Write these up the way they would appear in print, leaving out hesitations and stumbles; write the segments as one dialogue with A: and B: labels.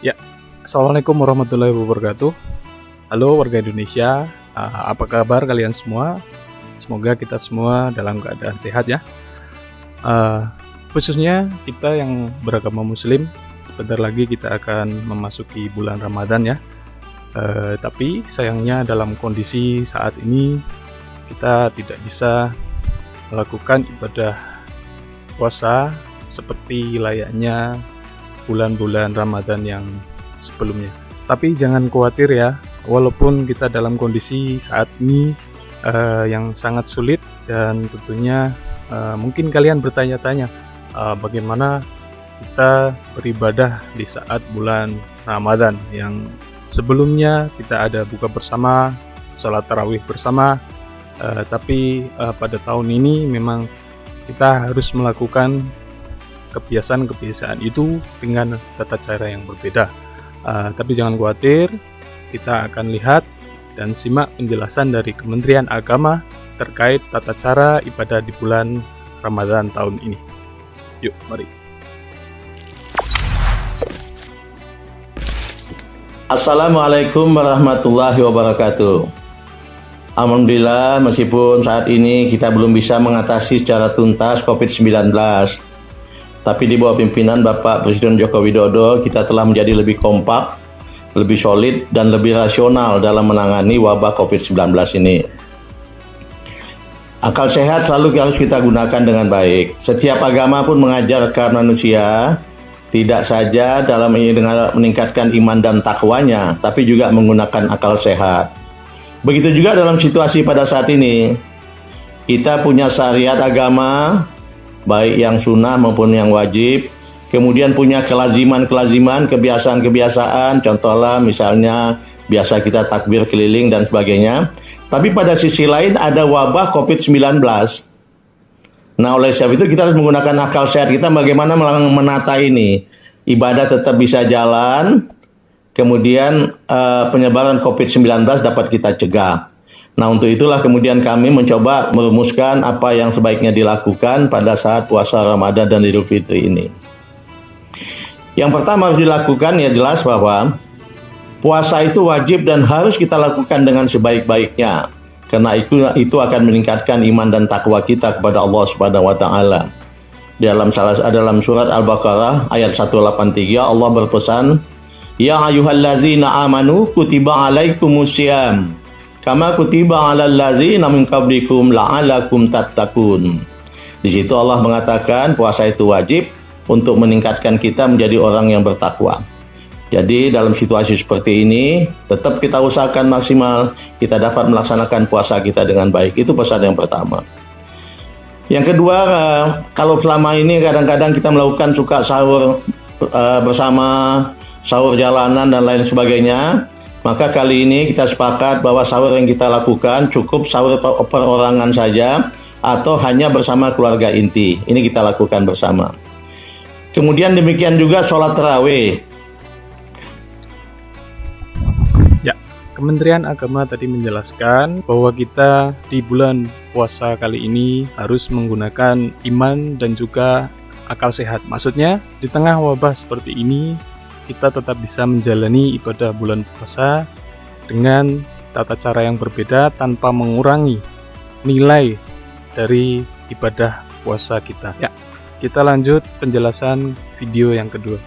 A: Ya, Assalamualaikum warahmatullahi wabarakatuh. Halo warga Indonesia, apa kabar kalian semua? Semoga kita semua dalam keadaan sehat ya. Khususnya kita yang beragama Muslim, sebentar lagi kita akan memasuki bulan Ramadan ya. Tapi sayangnya dalam kondisi saat ini kita tidak bisa melakukan ibadah puasa seperti layaknya bulan-bulan Ramadan yang sebelumnya. Tapi jangan khawatir ya, walaupun kita dalam kondisi saat ini yang sangat sulit dan tentunya mungkin kalian bertanya-tanya bagaimana kita beribadah di saat bulan Ramadan yang sebelumnya kita ada buka bersama, sholat tarawih bersama, tapi pada tahun ini memang kita harus melakukan kebiasaan-kebiasaan itu dengan tata cara yang berbeda. Tapi jangan khawatir, kita akan lihat dan simak penjelasan dari Kementerian Agama terkait tata cara ibadah di bulan Ramadan tahun ini. Yuk, mari.
B: Assalamualaikum warahmatullahi wabarakatuh. Alhamdulillah, meskipun saat ini kita belum bisa mengatasi secara tuntas COVID-19, tapi di bawah pimpinan Bapak Presiden Joko Widodo, kita telah menjadi lebih kompak, lebih solid, dan lebih rasional dalam menangani wabah COVID-19 ini. Akal sehat selalu harus kita gunakan dengan baik. Setiap agama pun mengajarkan manusia, tidak saja dalam dengan meningkatkan iman dan takwanya, tapi juga menggunakan akal sehat. Begitu juga dalam situasi pada saat ini, kita punya syariat agama, baik yang sunnah maupun yang wajib, kemudian punya kelaziman-kelaziman, kebiasaan-kebiasaan, contohlah misalnya biasa kita takbir keliling dan sebagainya. Tapi pada sisi lain ada wabah COVID-19. Nah, oleh sebab itu kita harus menggunakan akal sehat kita bagaimana menata ini. Ibadah tetap bisa jalan, kemudian penyebaran COVID-19 dapat kita cegah. Nah, untuk itulah kemudian kami mencoba merumuskan apa yang sebaiknya dilakukan pada saat puasa Ramadan dan Idul Fitri ini. Yang pertama harus dilakukan ya jelas bahwa puasa itu wajib dan harus kita lakukan dengan sebaik-baiknya. Karena itu akan meningkatkan iman dan takwa kita kepada Allah Subhanahu wa taala. Dalam surat Al-Baqarah ayat 183 Allah berpesan, "Ya ayyuhallazina amanu kutiba alaikumusiyam kama kutiba 'alal ladzina min qablikum la'alakum tattaqun." Di situ Allah mengatakan puasa itu wajib untuk meningkatkan kita menjadi orang yang bertakwa. Jadi dalam situasi seperti ini tetap kita usahakan maksimal kita dapat melaksanakan puasa kita dengan baik. Itu pesan yang pertama. Yang kedua, kalau selama ini kadang-kadang kita melakukan suka sahur bersama, sahur jalanan dan lain sebagainya, maka kali ini kita sepakat bahwa sahur yang kita lakukan cukup sahur perorangan saja atau hanya bersama keluarga inti. Ini kita lakukan bersama. Kemudian demikian juga sholat tarawih.
A: Ya, Kementerian Agama tadi menjelaskan bahwa kita di bulan puasa kali ini harus menggunakan iman dan juga akal sehat. Maksudnya, di tengah wabah seperti ini, kita tetap bisa menjalani ibadah bulan puasa dengan tata cara yang berbeda tanpa mengurangi nilai dari ibadah puasa kita. Ya, kita lanjut penjelasan video yang kedua.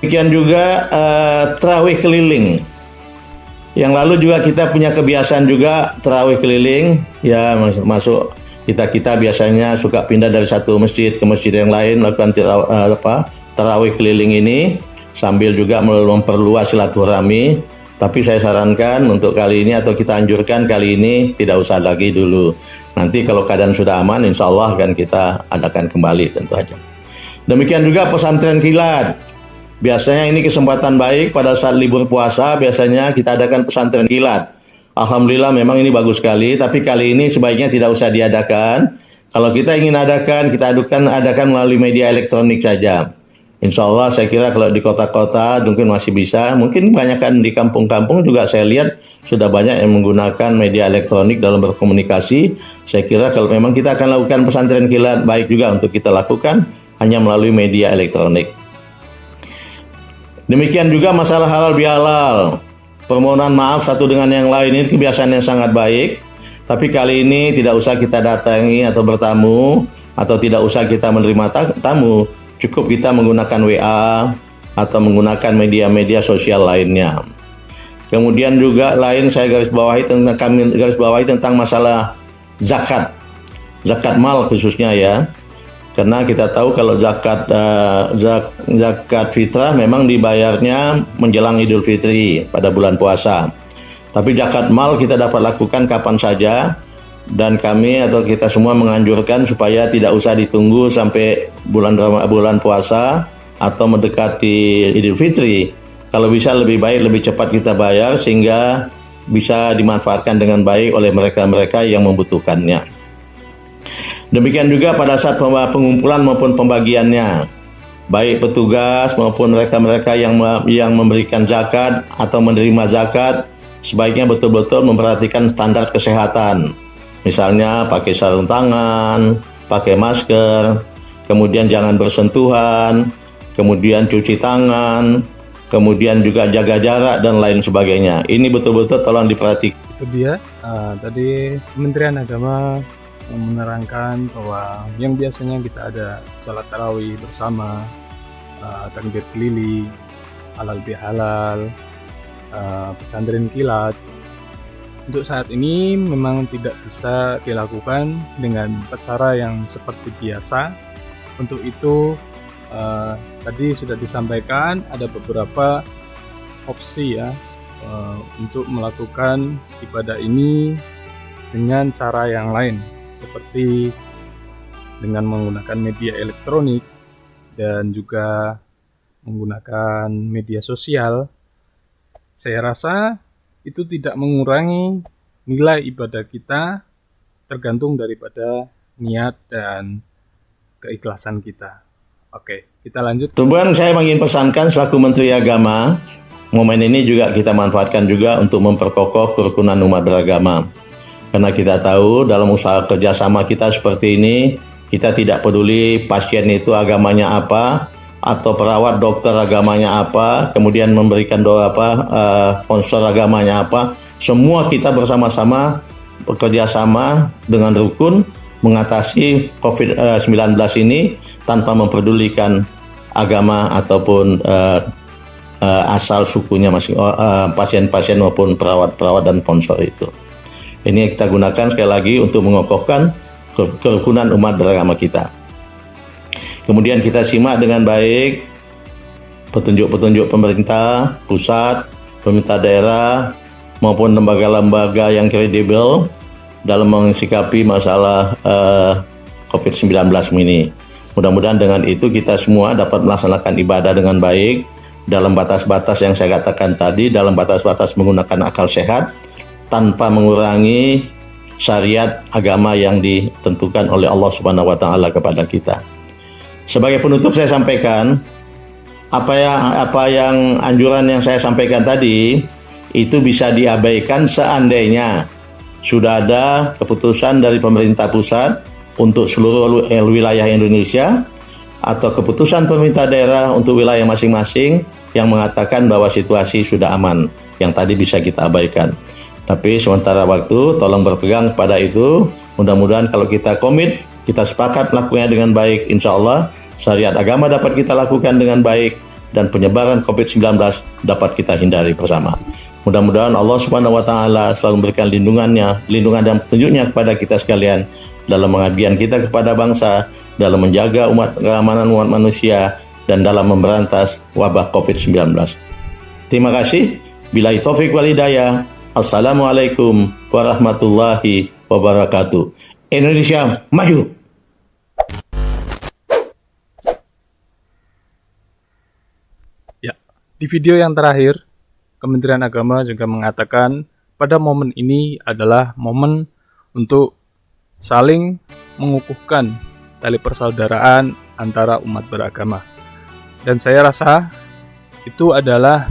B: Demikian juga tarawih keliling. Yang lalu juga kita punya kebiasaan juga tarawih keliling. Ya, masuk kita biasanya suka pindah dari satu masjid ke masjid yang lain melakukan tarawih keliling ini sambil juga memperluas silaturahmi. Tapi saya sarankan untuk kali ini atau kita anjurkan kali ini tidak usah lagi dulu. Nanti kalau keadaan sudah aman, insya Allah akan kita adakan kembali tentu saja. Demikian juga pesantren kilat. Biasanya ini kesempatan baik pada saat libur puasa, biasanya kita adakan pesantren kilat. Alhamdulillah memang ini bagus sekali, tapi kali ini sebaiknya tidak usah diadakan. Kalau kita ingin adakan, kita adakan melalui media elektronik saja. Insya Allah saya kira kalau di kota-kota mungkin masih bisa. Mungkin kebanyakan di kampung-kampung juga saya lihat sudah banyak yang menggunakan media elektronik dalam berkomunikasi. Saya kira kalau memang kita akan lakukan pesantren kilat, baik juga untuk kita lakukan hanya melalui media elektronik. Demikian juga masalah halal bihalal. Permohonan maaf satu dengan yang lain ini kebiasaan yang sangat baik. Tapi kali ini tidak usah kita datangi atau bertamu, atau tidak usah kita menerima tamu. Cukup kita menggunakan WA atau menggunakan media-media sosial lainnya. Kemudian juga saya garis bawahi tentang masalah zakat mal khususnya ya. Karena kita tahu kalau zakat fitrah memang dibayarnya menjelang Idul Fitri pada bulan puasa. Tapi zakat mal kita dapat lakukan kapan saja, dan kami atau kita semua menganjurkan supaya tidak usah ditunggu sampai bulan puasa atau mendekati Idul Fitri. Kalau bisa lebih baik lebih cepat kita bayar sehingga bisa dimanfaatkan dengan baik oleh mereka-mereka yang membutuhkannya. Demikian juga pada saat pengumpulan maupun pembagiannya, baik petugas maupun mereka-mereka yang memberikan zakat atau menerima zakat, sebaiknya betul-betul memperhatikan standar kesehatan. Misalnya pakai sarung tangan, pakai masker, kemudian jangan bersentuhan, kemudian cuci tangan, kemudian juga jaga jarak dan lain sebagainya. Ini betul-betul tolong diperhatikan.
A: Itu dia tadi Kementerian Agama menerangkan bahwa yang biasanya kita ada salat tarawih bersama, takbir keliling, halal bihalal, pesantren kilat, untuk saat ini memang tidak bisa dilakukan dengan cara yang seperti biasa. Untuk itu tadi sudah disampaikan ada beberapa opsi ya untuk melakukan ibadah ini dengan cara yang lain, seperti dengan menggunakan media elektronik dan juga menggunakan media sosial. Saya rasa itu tidak mengurangi nilai ibadah kita, tergantung daripada niat dan keikhlasan kita. Oke, kita lanjut.
B: Kemudian saya ingin pesankan selaku Menteri Agama, momen ini juga kita manfaatkan juga untuk memperkokoh kerukunan umat beragama. Karena kita tahu dalam usaha kerjasama kita seperti ini, kita tidak peduli pasien itu agamanya apa, atau perawat dokter agamanya apa, kemudian memberikan sponsor agamanya apa. Semua kita bersama-sama bekerja sama dengan rukun mengatasi COVID-19 ini tanpa memperdulikan agama ataupun asal sukunya masing pasien-pasien maupun perawat dan sponsor itu. Ini yang kita gunakan sekali lagi untuk mengokohkan kerukunan umat beragama kita. Kemudian kita simak dengan baik petunjuk-petunjuk pemerintah pusat, pemerintah daerah, maupun lembaga-lembaga yang kredibel dalam mensikapi masalah COVID-19 ini. Mudah-mudahan dengan itu kita semua dapat melaksanakan ibadah dengan baik dalam batas-batas yang saya katakan tadi, dalam batas-batas menggunakan akal sehat, tanpa mengurangi syariat agama yang ditentukan oleh Allah Subhanahu wa taala kepada kita. Sebagai penutup saya sampaikan apa yang anjuran yang saya sampaikan tadi itu bisa diabaikan seandainya sudah ada keputusan dari pemerintah pusat untuk seluruh wilayah Indonesia atau keputusan pemerintah daerah untuk wilayah masing-masing yang mengatakan bahwa situasi sudah aman, yang tadi bisa kita abaikan. Tapi sementara waktu tolong berpegang pada itu. Mudah-mudahan kalau kita komit, kita sepakat melakukannya dengan baik, insya Allah syariat agama dapat kita lakukan dengan baik dan penyebaran COVID-19 dapat kita hindari bersama. Mudah-mudahan Allah Subhanahu wa taala selalu memberikan lindungan dan petunjuknya kepada kita sekalian dalam pengabdian kita kepada bangsa, dalam menjaga keamanan umat manusia, dan dalam memberantas wabah COVID-19. Terima kasih. Billahi taufik wal hidayah. Assalamualaikum warahmatullahi wabarakatuh. Indonesia maju.
A: Ya, di video yang terakhir, Kementerian Agama juga mengatakan pada momen ini adalah momen untuk saling mengukuhkan tali persaudaraan antara umat beragama. Dan saya rasa itu adalah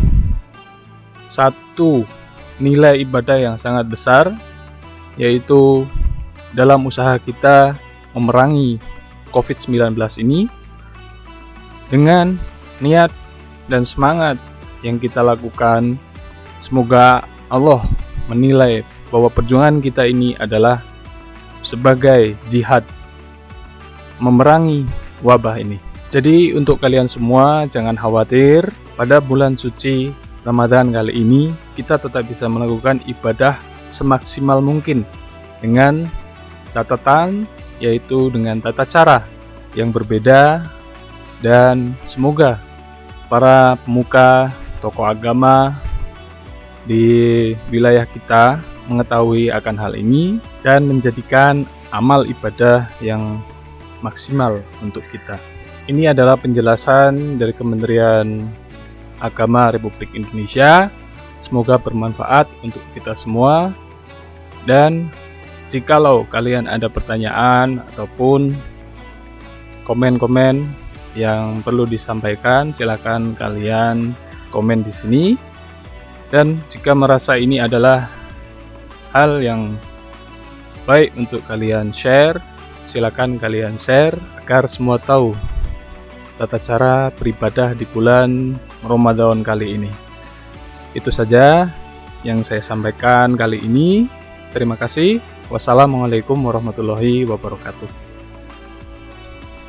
A: satu nilai ibadah yang sangat besar, yaitu dalam usaha kita memerangi COVID-19 ini dengan niat dan semangat yang kita lakukan, semoga Allah menilai bahwa perjuangan kita ini adalah sebagai jihad memerangi wabah ini. Jadi untuk kalian semua jangan khawatir, pada bulan suci Ramadan kali ini kita tetap bisa melakukan ibadah semaksimal mungkin dengan catatan, yaitu dengan tata cara yang berbeda, dan semoga para pemuka, tokoh agama di wilayah kita mengetahui akan hal ini dan menjadikan amal ibadah yang maksimal untuk kita. Ini adalah penjelasan dari Kementerian Agama Republik Indonesia. Semoga bermanfaat untuk kita semua. Dan jikalau kalian ada pertanyaan ataupun komen-komen yang perlu disampaikan, silakan kalian komen di sini. Dan jika merasa ini adalah hal yang baik untuk kalian share, silakan kalian share agar semua tahu tata cara beribadah di bulan Ramadan kali ini. Itu saja yang saya sampaikan kali ini. Terima kasih. Wassalamualaikum warahmatullahi wabarakatuh.